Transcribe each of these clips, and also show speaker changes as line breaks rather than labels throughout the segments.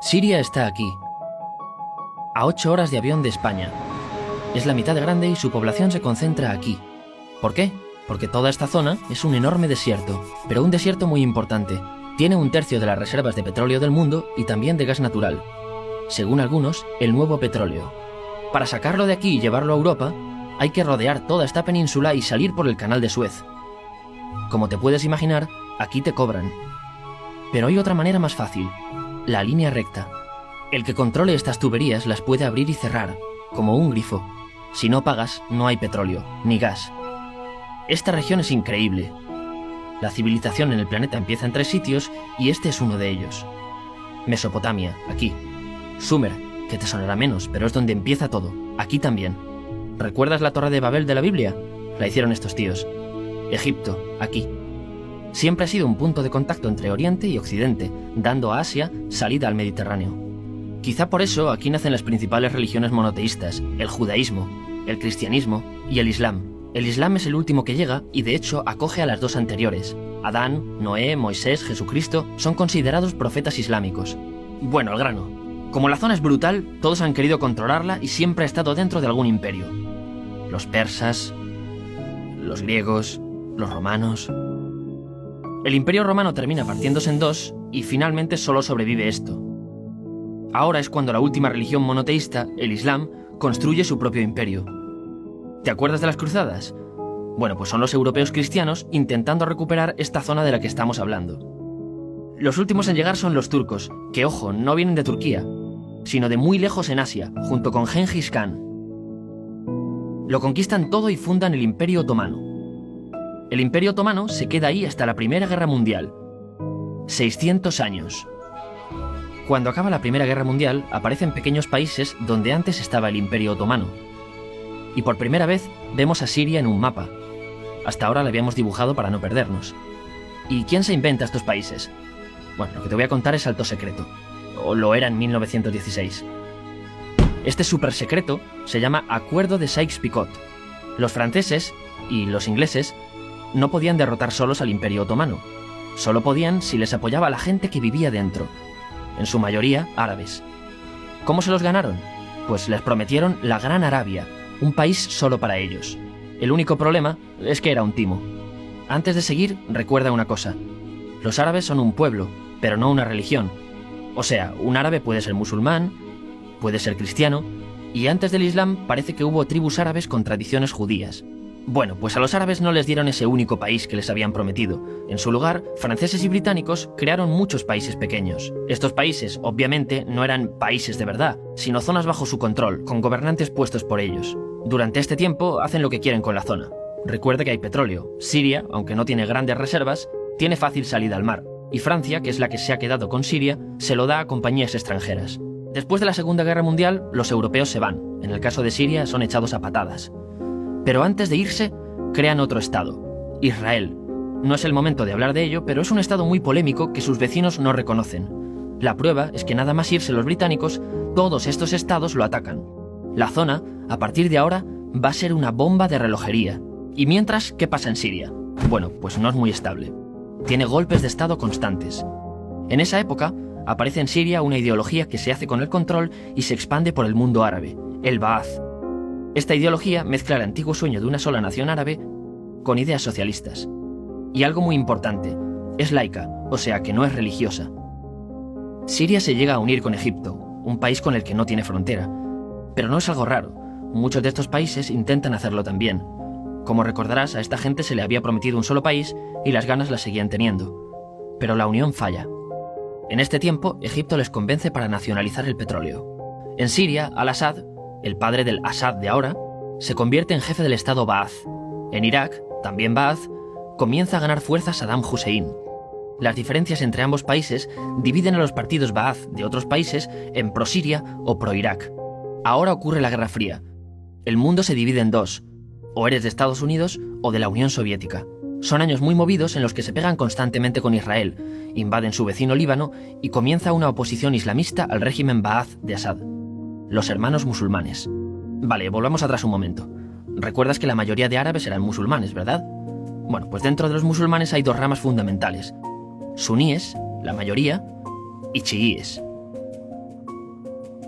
Siria está aquí, a 8 horas de avión de España. Es la mitad grande y su población se concentra aquí. ¿Por qué? Porque toda esta zona es un enorme desierto, pero un desierto muy importante. Tiene 1/3 de las reservas de petróleo del mundo y también de gas natural. Según algunos, el nuevo petróleo. Para sacarlo de aquí y llevarlo a Europa, hay que rodear toda esta península y salir por el canal de Suez. Como te puedes imaginar, aquí te cobran. Pero hay otra manera más fácil, la línea recta. El que controle estas tuberías las puede abrir y cerrar, como un grifo. Si no pagas, no hay petróleo, ni gas. Esta región es increíble. La civilización en el planeta empieza en 3 sitios y este es uno de ellos. Mesopotamia, aquí. Sumer, que te sonará menos, pero es donde empieza todo, aquí también. ¿Recuerdas la Torre de Babel de la Biblia? La hicieron estos tíos. Egipto, aquí. Siempre ha sido un punto de contacto entre Oriente y Occidente, dando a Asia salida al Mediterráneo. Quizá por eso aquí nacen las principales religiones monoteístas, el judaísmo, el cristianismo y el islam. El islam es el último que llega y de hecho acoge a las 2 anteriores. Adán, Noé, Moisés, Jesucristo son considerados profetas islámicos. Bueno, al grano. Como la zona es brutal, todos han querido controlarla y siempre ha estado dentro de algún imperio. Los persas, los griegos, los romanos. El imperio romano termina partiéndose en 2 y finalmente solo sobrevive esto. Ahora es cuando la última religión monoteísta, el Islam, construye su propio imperio. ¿Te acuerdas de las cruzadas? Bueno, pues son los europeos cristianos intentando recuperar esta zona de la que estamos hablando. Los últimos en llegar son los turcos, que ojo, no vienen de Turquía, sino de muy lejos en Asia, junto con Gengis Khan. Lo conquistan todo y fundan el Imperio Otomano. El Imperio Otomano se queda ahí hasta la Primera Guerra Mundial. 600 años. Cuando acaba la Primera Guerra Mundial, aparecen pequeños países donde antes estaba el Imperio Otomano. Y por primera vez vemos a Siria en un mapa. Hasta ahora la habíamos dibujado para no perdernos. ¿Y quién se inventa estos países? Bueno, lo que te voy a contar es alto secreto. O lo era en 1916. Este súper secreto se llama Acuerdo de Sykes-Picot. Los franceses y los ingleses no podían derrotar solos al Imperio Otomano. Solo podían si les apoyaba la gente que vivía dentro. En su mayoría árabes. ¿Cómo se los ganaron? Pues les prometieron la Gran Arabia, un país solo para ellos. El único problema es que era un timo. Antes de seguir, recuerda una cosa. Los árabes son un pueblo, pero no una religión. O sea, un árabe puede ser musulmán, puede ser cristiano, y antes del Islam parece que hubo tribus árabes con tradiciones judías. Bueno, pues a los árabes no les dieron ese único país que les habían prometido. En su lugar, franceses y británicos crearon muchos países pequeños. Estos países, obviamente, no eran países de verdad, sino zonas bajo su control, con gobernantes puestos por ellos. Durante este tiempo hacen lo que quieren con la zona. Recuerda que hay petróleo. Siria, aunque no tiene grandes reservas, tiene fácil salida al mar. Y Francia, que es la que se ha quedado con Siria, se lo da a compañías extranjeras. Después de la Segunda Guerra Mundial, los europeos se van. En el caso de Siria, son echados a patadas. Pero antes de irse, crean otro estado, Israel. No es el momento de hablar de ello, pero es un estado muy polémico que sus vecinos no reconocen. La prueba es que nada más irse los británicos, todos estos estados lo atacan. La zona, a partir de ahora, va a ser una bomba de relojería. Y mientras, ¿qué pasa en Siria? Bueno, pues no es muy estable. Tiene golpes de estado constantes. En esa época, aparece en Siria una ideología que se hace con el control y se expande por el mundo árabe, el Ba'ath. Esta ideología mezcla el antiguo sueño de una sola nación árabe con ideas socialistas. Y algo muy importante, es laica, o sea que no es religiosa. Siria se llega a unir con Egipto, un país con el que no tiene frontera. Pero no es algo raro, muchos de estos países intentan hacerlo también. Como recordarás, a esta gente se le había prometido un solo país y las ganas las seguían teniendo. Pero la unión falla. En este tiempo, Egipto les convence para nacionalizar el petróleo. En Siria, Al-Assad, el padre del Assad de ahora, se convierte en jefe del estado Ba'ath. En Irak, también Ba'ath, comienza a ganar fuerza Saddam Hussein. Las diferencias entre ambos países dividen a los partidos Ba'ath de otros países en pro-Siria o pro-Irak. Ahora ocurre la Guerra Fría. El mundo se divide en 2, o eres de Estados Unidos o de la Unión Soviética. Son años muy movidos en los que se pegan constantemente con Israel, invaden su vecino Líbano y comienza una oposición islamista al régimen Ba'ath de Assad. Los hermanos musulmanes. Vale, volvamos atrás un momento. Recuerdas que la mayoría de árabes eran musulmanes, ¿verdad? Bueno, pues dentro de los musulmanes hay 2 ramas fundamentales. Suníes, la mayoría, y chiíes.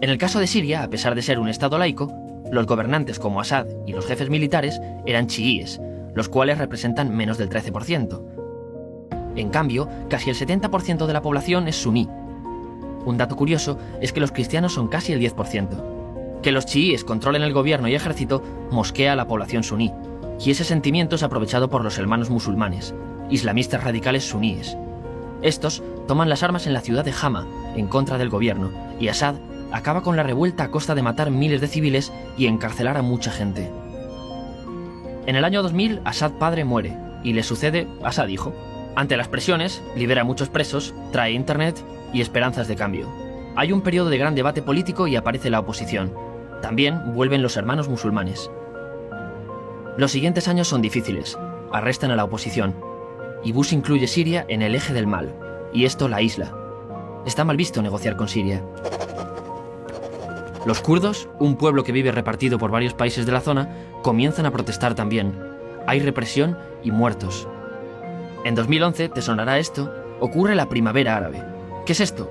En el caso de Siria, a pesar de ser un estado laico, los gobernantes como Assad y los jefes militares eran chiíes, los cuales representan menos del 13%. En cambio, casi el 70% de la población es suní. Un dato curioso es que los cristianos son casi el 10%. Que los chiíes controlen el gobierno y ejército mosquea a la población suní, y ese sentimiento es aprovechado por los hermanos musulmanes, islamistas radicales suníes. Estos toman las armas en la ciudad de Hama, en contra del gobierno, y Assad acaba con la revuelta a costa de matar miles de civiles y encarcelar a mucha gente. En el año 2000, Assad padre muere, y le sucede Assad hijo. Ante las presiones, libera a muchos presos, trae internet y esperanzas de cambio. Hay un periodo de gran debate político y aparece la oposición. También vuelven los hermanos musulmanes. Los siguientes años son difíciles. Arrestan a la oposición. Y Bush incluye Siria en el eje del mal, y esto la aísla. Está mal visto negociar con Siria. Los kurdos, un pueblo que vive repartido por varios países de la zona, comienzan a protestar también. Hay represión y muertos. En 2011, te sonará esto, ocurre la Primavera Árabe. ¿Qué es esto?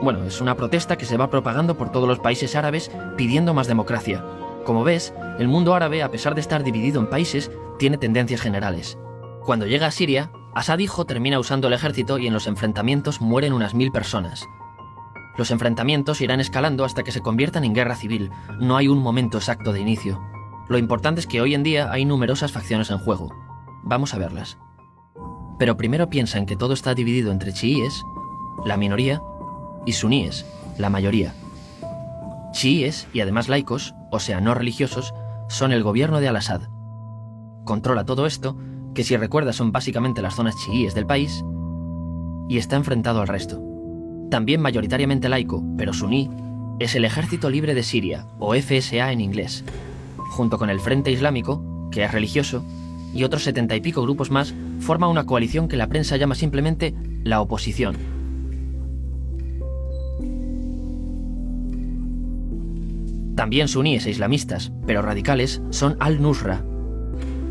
Bueno, es una protesta que se va propagando por todos los países árabes pidiendo más democracia. Como ves, el mundo árabe, a pesar de estar dividido en países, tiene tendencias generales. Cuando llega a Siria, Assad hijo termina usando el ejército y en los enfrentamientos mueren unas 1000 personas. Los enfrentamientos irán escalando hasta que se conviertan en guerra civil. No hay un momento exacto de inicio. Lo importante es que hoy en día hay numerosas facciones en juego. Vamos a verlas. Pero primero piensa en que todo está dividido entre chiíes, la minoría, y suníes, la mayoría. Chiíes, y además laicos, o sea, no religiosos, son el gobierno de Al-Assad. Controla todo esto, que si recuerdas son básicamente las zonas chiíes del país, y está enfrentado al resto. También mayoritariamente laico, pero suní, es el Ejército Libre de Siria, o FSA en inglés, junto con el Frente Islámico, que es religioso, y otros 70 y pico grupos más, forma una coalición que la prensa llama simplemente la oposición. También suníes e islamistas, pero radicales, son Al-Nusra,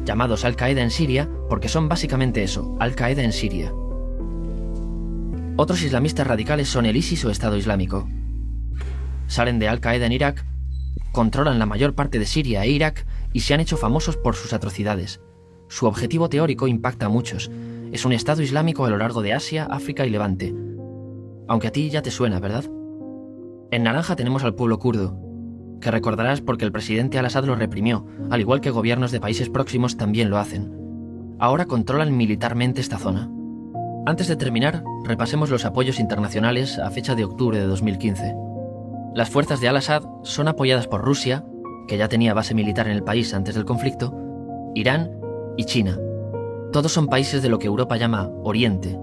llamados Al-Qaeda en Siria porque son básicamente eso, Al-Qaeda en Siria. Otros islamistas radicales son el ISIS o Estado Islámico. Salen de Al-Qaeda en Irak, controlan la mayor parte de Siria e Irak y se han hecho famosos por sus atrocidades. Su objetivo teórico impacta a muchos. Es un Estado Islámico a lo largo de Asia, África y Levante. Aunque a ti ya te suena, ¿verdad? En naranja tenemos al pueblo kurdo, que recordarás porque el presidente Al-Assad lo reprimió, al igual que gobiernos de países próximos también lo hacen. Ahora controlan militarmente esta zona. Antes de terminar, repasemos los apoyos internacionales a fecha de octubre de 2015. Las fuerzas de Al-Assad son apoyadas por Rusia, que ya tenía base militar en el país antes del conflicto, Irán y China. Todos son países de lo que Europa llama Oriente.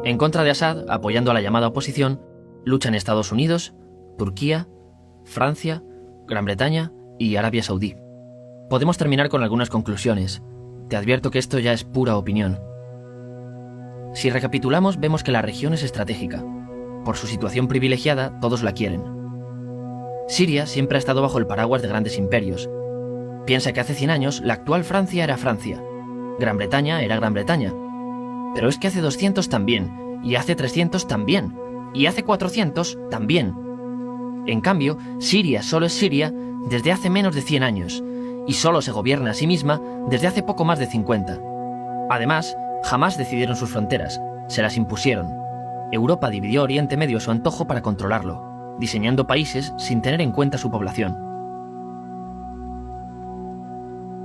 En contra de Assad, apoyando a la llamada oposición, luchan Estados Unidos, Turquía, Francia, Gran Bretaña y Arabia Saudí. Podemos terminar con algunas conclusiones. Te advierto que esto ya es pura opinión. Si recapitulamos, vemos que la región es estratégica. Por su situación privilegiada, todos la quieren. Siria siempre ha estado bajo el paraguas de grandes imperios. Piensa que hace 100 años la actual Francia era Francia. Gran Bretaña era Gran Bretaña. Pero es que hace 200 también, y hace 300 también, y hace 400 también. En cambio, Siria solo es Siria desde hace menos de 100 años, y solo se gobierna a sí misma desde hace poco más de 50. Además, jamás decidieron sus fronteras, se las impusieron. Europa dividió Oriente Medio a su antojo para controlarlo, diseñando países sin tener en cuenta su población.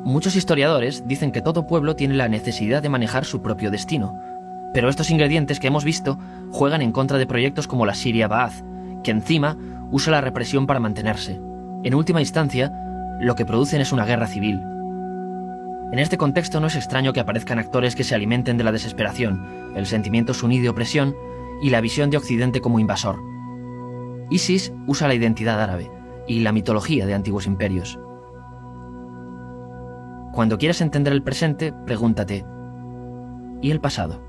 Muchos historiadores dicen que todo pueblo tiene la necesidad de manejar su propio destino, pero estos ingredientes que hemos visto juegan en contra de proyectos como la Siria Ba'ath, que encima usa la represión para mantenerse. En última instancia, lo que producen es una guerra civil. En este contexto no es extraño que aparezcan actores que se alimenten de la desesperación, el sentimiento suní de opresión y la visión de Occidente como invasor. ISIS usa la identidad árabe y la mitología de antiguos imperios. Cuando quieras entender el presente, pregúntate, ¿y el pasado?